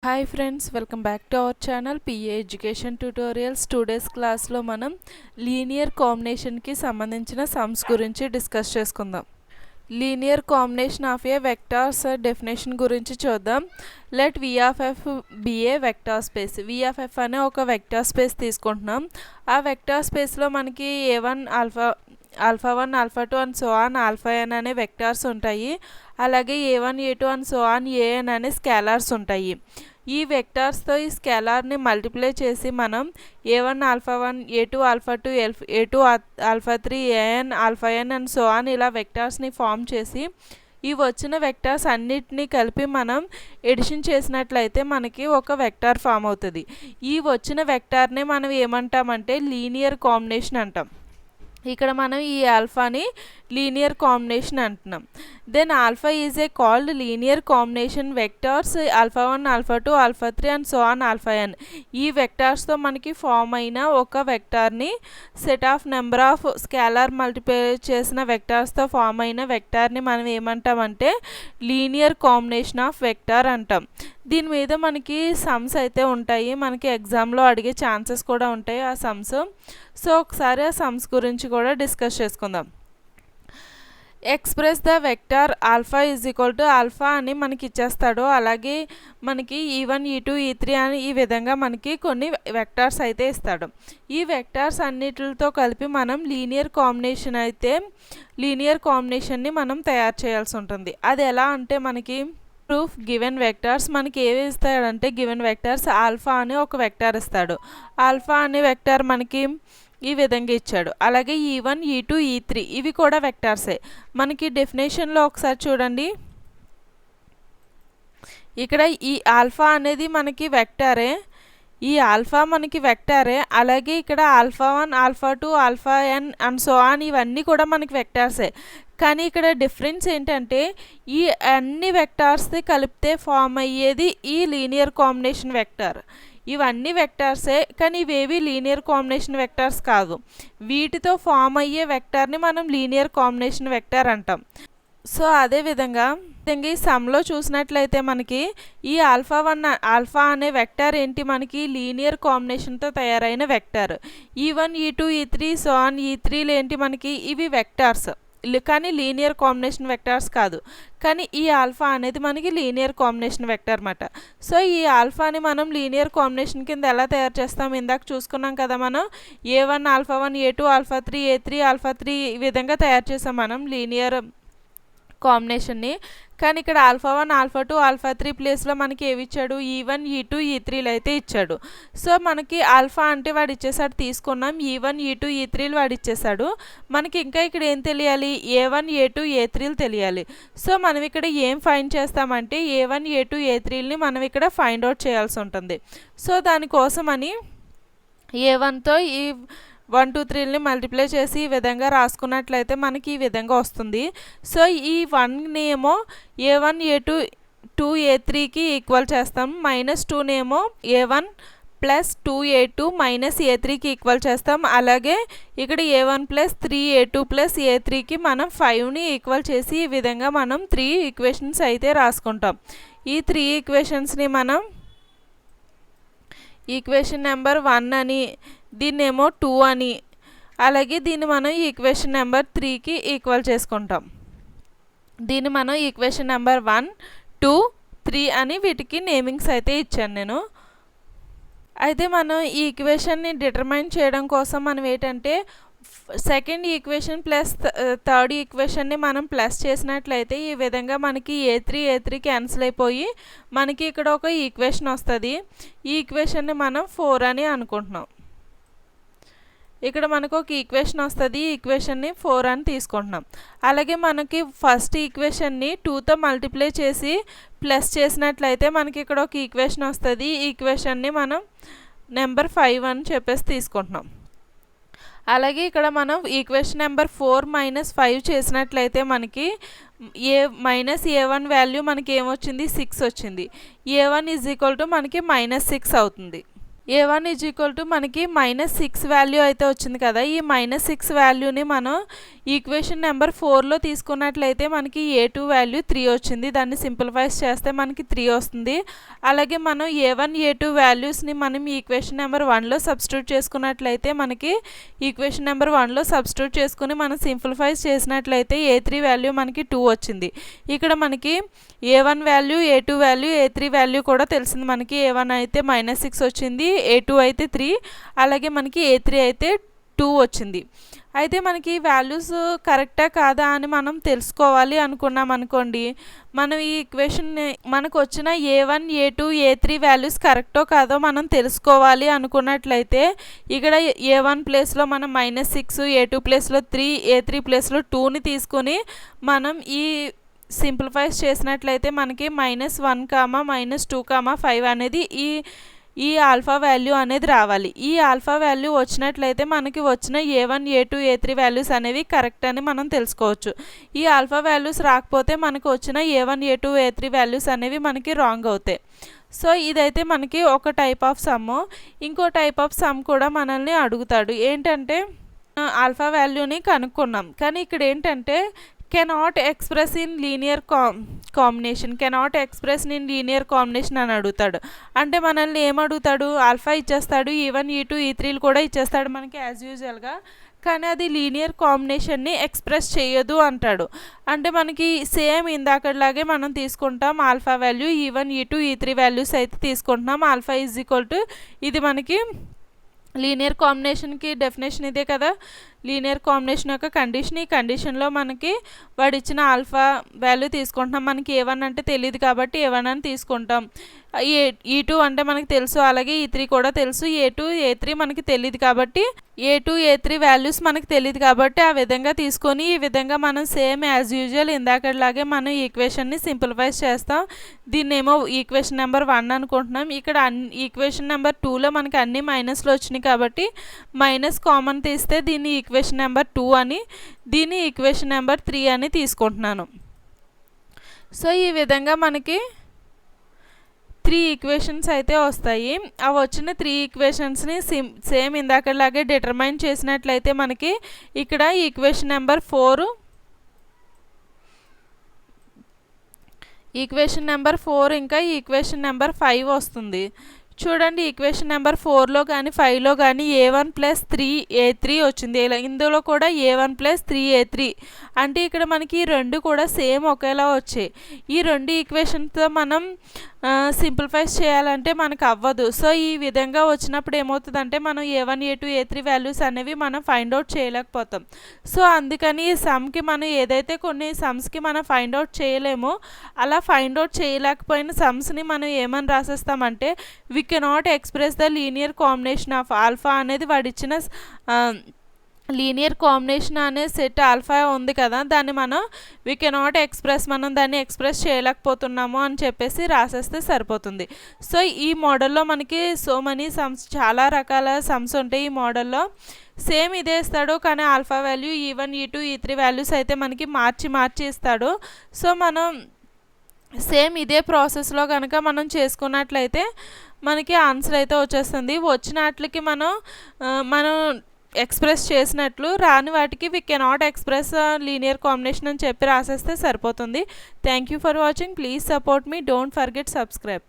Hi friends, welcome back to our channel PA education tutorials. Today's క్లాస్లో మనం linear కాంబినేషన్కి సంబంధించిన సమ్స్ గురించి డిస్కస్ చేసుకుందాం. Linear combination of a vectors definition గురించి చూద్దాం. Let V of F be a vector space. V of F అనే ఒక వెక్టార్ స్పేస్ తీసుకుంటున్నాం. ఆ వెక్టార్ స్పేస్లో మనకి A1 alpha 1 alpha 2 and so on alpha n అనే వెక్టార్స్ ఉంటాయి. అలాగే A1 A2 and so on AN అనే స్కేలార్స్ ఉంటాయి. ఈ వెక్టార్స్తో ఈ స్కేలార్ని మల్టిప్లై చేసి మనం A1 alpha 1 A2 alpha 2 A2 alpha 3 AN alpha n and so on ఇలా వెక్టార్స్ని ఫామ్ చేసి ఈ వచ్చిన వెక్టార్స్ అన్నిటినీ కలిపి మనం ఎడిషన్ చేసినట్లయితే మనకి ఒక వెక్టార్ ఫామ్ అవుతుంది. ఈ వచ్చిన వెక్టార్ని మనం ఏమంటామంటే లీనియర్ కాంబినేషన్ అంటాం. ఇక్కడ మనం ఈ ఆల్ఫాని లీనియర్ కాంబినేషన్ అంటున్నాం. Then alpha is a called linear combination vectors alpha 1 alpha 2 alpha 3 and so on alpha n. ఈ వెక్టార్స్తో మనకి ఫామ్ అయిన ఒక వెక్టార్ని set of number of scalar multiply చేసిన వెక్టార్స్తో ఫామ్ అయిన వెక్టార్ని మనం ఏమంటామంటే లీనియర్ కాంబినేషన్ ఆఫ్ వెక్టార్ అంటాం. దీని మీద మనకి సమ్స్ అయితే ఉంటాయి, మనకి ఎగ్జామ్లో అడిగే ఛాన్సెస్ కూడా ఉంటాయి ఆ సమ్స్. సో ఒకసారి ఆ సమ్స్ గురించి కూడా డిస్కస్ చేసుకుందాం. Express the vector alpha is equal to alpha అని మనకి ఇచ్చేస్తాడు. అలాగే మనకి E1 E2 E3 అని ఈ విధంగా మనకి కొన్ని వెక్టార్స్ అయితే ఇస్తాడు. ఈ వెక్టార్స్ అన్నిటితో కలిపి మనం లీనియర్ కాంబినేషన్ని మనం తయారు చేయాల్సి ఉంటుంది. అది ఎలా అంటే మనకి ప్రూఫ్ గివెన్ వెక్టార్స్ మనకి ఏవి ఇస్తాడంటే గివెన్ వెక్టార్స్ ఆల్ఫా అనే ఒక వెక్టార్ ఇస్తాడు. ఆల్ఫా అనే వెక్టార్ మనకి ఈ విధంగా ఇచ్చాడు. అలాగే E1 E2 E3 ఇవి కూడా వెక్టార్సే. మనకి డెఫినేషన్లో ఒకసారి చూడండి, ఇక్కడ ఈ ఆల్ఫా అనేది మనకి వెక్టారే, ఈ ఆల్ఫా మనకి వెక్టారే. అలాగే ఇక్కడ alpha 1 alpha 2 alpha n and so on ఇవన్నీ కూడా మనకి వెక్టార్సే. కానీ ఇక్కడ డిఫరెన్స్ ఏంటంటే ఈ అన్ని వెక్టార్స్ని కలిపితే ఫామ్ అయ్యేది ఈ లీనియర్ కాంబినేషన్ వెక్టార్. ఇవన్నీ వెక్టార్సే కానీ ఇవేవి లీనియర్ కాంబినేషన్ వెక్టార్స్ కాదు. వీటితో ఫామ్ అయ్యే వెక్టార్ని మనం లీనియర్ కాంబినేషన్ వెక్టార్ అంటాం. సో అదేవిధంగా ఈ సమ్లో చూసినట్లయితే మనకి ఈ ఆల్ఫా అనే వెక్టార్ ఏంటి, మనకి లీనియర్ కాంబినేషన్తో తయారైన vector. E1 E2 E3 so on E3లు ఏంటి మనకి ఇవి వెక్టార్స్ కానీ లీనియర్ కాంబినేషన్ వెక్టార్స్ కాదు. కానీ ఈ ఆల్ఫా అనేది మనకి లీనియర్ కాంబినేషన్ వెక్టార్ అన్నమాట. సో ఈ ఆల్ఫాని మనం లీనియర్ కాంబినేషన్ కింద ఎలా తయారు చేస్తాం, ఇందాక చూసుకున్నాం కదా మనం A1 alpha 1 A2 alpha 3 A3 alpha 3 ఈ విధంగా తయారు చేసాం మనం లీనియర్ కాంబినేషన్ని. కానీ ఇక్కడ ఆల్ఫా 1 ఆల్ఫా 2 ఆల్ఫా 3 ప్లేస్లో మనకి ఏవి ఇచ్చాడు, E1 E2 E3లు అయితే ఇచ్చాడు. సో మనకి ఆల్ఫా అంటే వాడు ఇచ్చేసాడు, తీసుకున్నాం. E1 E2 E3లు వాడు ఇచ్చేసాడు. మనకి ఇంకా ఇక్కడ ఏం తెలియాలి, A1 A2 A3లు తెలియాలి. సో మనం ఇక్కడ ఏం ఫైండ్ చేస్తామంటే A1 A2 A3లని మనం ఇక్కడ ఫైండ్ అవుట్ చేయాల్సి ఉంటుంది. సో దానికోసమని A1తో ఈ 1 2 3ని మల్టిప్లై చేసి ఈ విధంగా రాసుకున్నట్లయితే మనకి ఈ విధంగా వస్తుంది. సో ఈ 1నేమో A1 A2 2 A3కి ఈక్వల్ చేస్తాం, -2నేమో A1 ప్లస్ 2 A2 మైనస్ A3కి ఈక్వల్ చేస్తాం. అలాగే ఇక్కడ A1 ప్లస్ 3 A2 ప్లస్ A3కి మనం 5ని ఈక్వల్ చేసి ఈ విధంగా మనం 3 ఈక్వేషన్స్ అయితే రాసుకుంటాం. ఈ 3 ఈక్వేషన్స్ని మనం ఈక్వేషన్ నెంబర్ 1 అని, దీన్నేమో 2 అని, అలాగే దీన్ని మనం ఈక్వేషన్ నెంబర్ 3కి ఈక్వల్ చేసుకుంటాం. దీన్ని మనం ఈక్వేషన్ నెంబర్ 1 2 3 అని వీటికి నేమింగ్స్ అయితే ఇచ్చాను నేను. అయితే మనం ఈ ఈక్వేషన్ని డిటర్మైన్ చేయడం కోసం మనం ఏంటంటే సెకండ్ ఈక్వేషన్ ప్లస్ థర్డ్ ఈక్వేషన్ని మనం ప్లస్ చేసినట్లయితే ఈ విధంగా మనకి A3 క్యాన్సిల్ అయిపోయి మనకి ఇక్కడ ఒక ఈక్వేషన్ వస్తుంది. ఈ ఈక్వేషన్ని మనం 4 అని అనుకుంటున్నాం. ఇక్కడ మనకు ఒక ఈక్వేషన్ వస్తుంది, ఈ ఈక్వేషన్ని 4 అని తీసుకుంటున్నాం. అలాగే మనకి ఫస్ట్ ఈక్వేషన్ని 2తో మల్టిప్లై చేసి ప్లస్ చేసినట్లయితే మనకి ఇక్కడ ఒక ఈక్వేషన్ వస్తుంది. ఈ ఈక్వేషన్ని మనం నెంబర్ 5 అని చెప్పేసి తీసుకుంటున్నాం. అలాగే ఇక్కడ మనం ఈక్వేషన్ నెంబర్ 4 - 5 చేసినట్లయితే మనకి A1 వాల్యూ మనకి ఏమొచ్చింది, 6 వచ్చింది. A1 ఈజ్ ఈక్వల్ టు మనకి -6 అవుతుంది. A1 ఈజ్ ఈక్వల్ టు మనకి -6 వాల్యూ అయితే వచ్చింది కదా. ఈ -6 వాల్యూని మనం ఈక్వేషన్ నెంబర్ 4లో తీసుకున్నట్లయితే మనకి A2 వాల్యూ 3 వచ్చింది. దాన్ని సింప్లిఫైస్ చేస్తే మనకి 3 వస్తుంది. అలాగే మనం A1 A2 వాల్యూస్ని మనం ఈక్వేషన్ నెంబర్ 1లో సబ్స్టిట్యూట్ చేసుకున్నట్లయితే మనకి ఈక్వేషన్ నెంబర్ 1లో సబ్స్టిట్యూట్ చేసుకుని మనం సింప్లిఫైస్ చేసినట్లయితే A3 వాల్యూ మనకి 2 వచ్చింది. ఇక్కడ మనకి A1 value A2 value A3 value కూడా తెలిసింది. మనకి A1 అయితే -6 వచ్చింది, A2 అయితే 3, అలాగే మనకి A3 అయితే 2 వచ్చింది. అయితే మనకి వాల్యూస్ కరెక్టా కాదా అని మనం తెలుసుకోవాలి అనుకున్నాం అనుకోండి, మనం ఈ ఈక్వేషన్ని మనకు వచ్చిన A1 A2 A3 వాల్యూస్ కరెక్టో కాదో మనం తెలుసుకోవాలి అనుకున్నట్లయితే ఇక్కడ A1 ప్లేస్లో మనం -6, A2 ప్లేస్లో 3, A3 ప్లేస్లో 2ని తీసుకొని మనం ఈ సింప్లిఫైస్ చేసినట్లయితే మనకి -1, -2, -5 అనేది ఈ ఆల్ఫా వాల్యూ అనేది రావాలి. ఈ ఆల్ఫా వాల్యూ వచ్చినట్లయితే మనకి వచ్చిన A1 A2 A3 వాల్యూస్ అనేవి కరెక్ట్ అని మనం తెలుసుకోవచ్చు. ఈ ఆల్ఫా వాల్యూస్ రాకపోతే మనకు వచ్చిన A1 A2 A3 వాల్యూస్ అనేవి మనకి రాంగ్ అవుతాయి. సో ఇదైతే మనకి ఒక టైప్ ఆఫ్ సమ్. ఇంకో టైప్ ఆఫ్ సమ్ కూడా మనల్ని అడుగుతాడు. ఏంటంటే ఆల్ఫా వాల్యూని కనుక్కున్నాం, కానీ ఇక్కడ ఏంటంటే cannot express in linear combination అని అడుగుతాడు. అంటే మనల్ని ఏమడుగుతాడు, ఆల్ఫా ఇచ్చేస్తాడు, E1 E2 E3లు కూడా ఇచ్చేస్తాడు మనకి యాజ్ యూజువల్గా, కానీ అది లీనియర్ కాంబినేషన్ని ఎక్స్ప్రెస్ చేయదు అంటాడు. అంటే మనకి సేమ్ ఇందాకలాగే మనం తీసుకుంటాం alpha value, E1 E2 E3 values అయితే తీసుకుంటున్నాం. ఆల్ఫా ఈజ్ ఈక్వల్ టు ఇది మనకి లీనియర్ కాంబినేషన్కి డెఫినేషన్ ఇదే కదా, లీనియర్ కాంబినేషన్ యొక్క కండిషన్. ఈ కండిషన్లో మనకి వాడు ఇచ్చిన ఆల్ఫా వాల్యూ తీసుకుంటున్నాం. మనకి A1 అంటే తెలియదు కాబట్టి A1 అని తీసుకుంటాం. E2 అంటే మనకి తెలుసు, అలాగే E3 కూడా తెలుసు. A2 A3 మనకి తెలియదు కాబట్టి A2 A3 వాల్యూస్ మనకి తెలియదు కాబట్టి ఆ విధంగా తీసుకొని ఈ విధంగా మనం సేమ్ యాజ్ యూజువల్ ఇందాకలాగే మనం ఈక్వేషన్ని సింప్లిఫైస్ చేస్తాం. దీన్నేమో ఈక్వేషన్ నెంబర్ 1 అనుకుంటున్నాం. ఇక్కడ ఈక్వేషన్ నెంబర్ 2లో మనకి అన్ని మైనస్లు వచ్చినాయి కాబట్టి మైనస్ కామన్ తీస్తే దీన్ని ఈక్వేషన్ నెంబర్ 2 అని, దీన్ని ఈక్వేషన్ నెంబర్ 3 అని తీసుకుంటున్నాను. సో ఈ విధంగా మనకి 3 ఈక్వేషన్స్ అయితే వస్తాయి. ఆ వచ్చిన 3 ఈక్వేషన్స్ని సేమ్ ఇందాకలాగే డిటర్మైన్ చేసినట్లయితే మనకి ఇక్కడ ఈక్వేషన్ నెంబర్ 4 ఇంకా ఈక్వేషన్ నెంబర్ 5 వస్తుంది. చూడండి, ఈక్వేషన్ నెంబర్ 4లో కానీ 5లో కానీ A1 + 3A3 వచ్చింది. ఇందులో కూడా A1 + 3A3 అంటే ఇక్కడ మనకి రెండు కూడా సేమ్ ఒకేలా వచ్చాయి. ఈ రెండు ఈక్వేషన్స్తో మనం సింప్లిఫైస్ చేయాలంటే మనకు అవ్వదు. సో ఈ విధంగా వచ్చినప్పుడు ఏమవుతుందంటే మనం A1 A2 A3 వాల్యూస్ అనేవి మనం ఫైండ్ అవుట్ చేయలేకపోతాం. సో అందుకని ఈ సమ్కి మనం ఏదైతే కొన్ని సమ్స్కి మనం ఫైండ్ అవుట్ చేయలేమో అలా ఫైండ్ అవుట్ చేయలేకపోయిన సమ్స్ని మనం ఏమని రాసేస్తామంటే we cannot express the linear combination of alpha అనేది వాడిచ్చిన లీనియర్ కాంబినేషన్ అనే సెట్ ఆల్ఫా ఉంది కదా, దాన్ని మనం వి కెనాట్ ఎక్స్ప్రెస్, మనం దాన్ని ఎక్స్ప్రెస్ చేయలేకపోతున్నాము అని చెప్పేసి రాసేస్తే సరిపోతుంది. సో ఈ మోడల్లో మనకి సో మెనీ సమ్స్, చాలా రకాల సమ్స్ ఉంటాయి. ఈ మోడల్లో సేమ్ ఇదే ఇస్తాడు, కానీ alpha value E1 E2 E3 values అయితే మనకి మార్చి ఇస్తాడు. సో మనం సేమ్ ఇదే ప్రాసెస్లో కనుక మనం చేసుకున్నట్లయితే మనకి ఆన్సర్ అయితే వచ్చేస్తుంది. వచ్చిన వాటికి మనం ఎక్స్ప్రెస్ చేసినట్లు, రాని వాటికి we cannot express linear combination అని చెప్పి రాసేస్తే సరిపోతుంది. Thank you for watching. Please support me. Don't forget subscribe.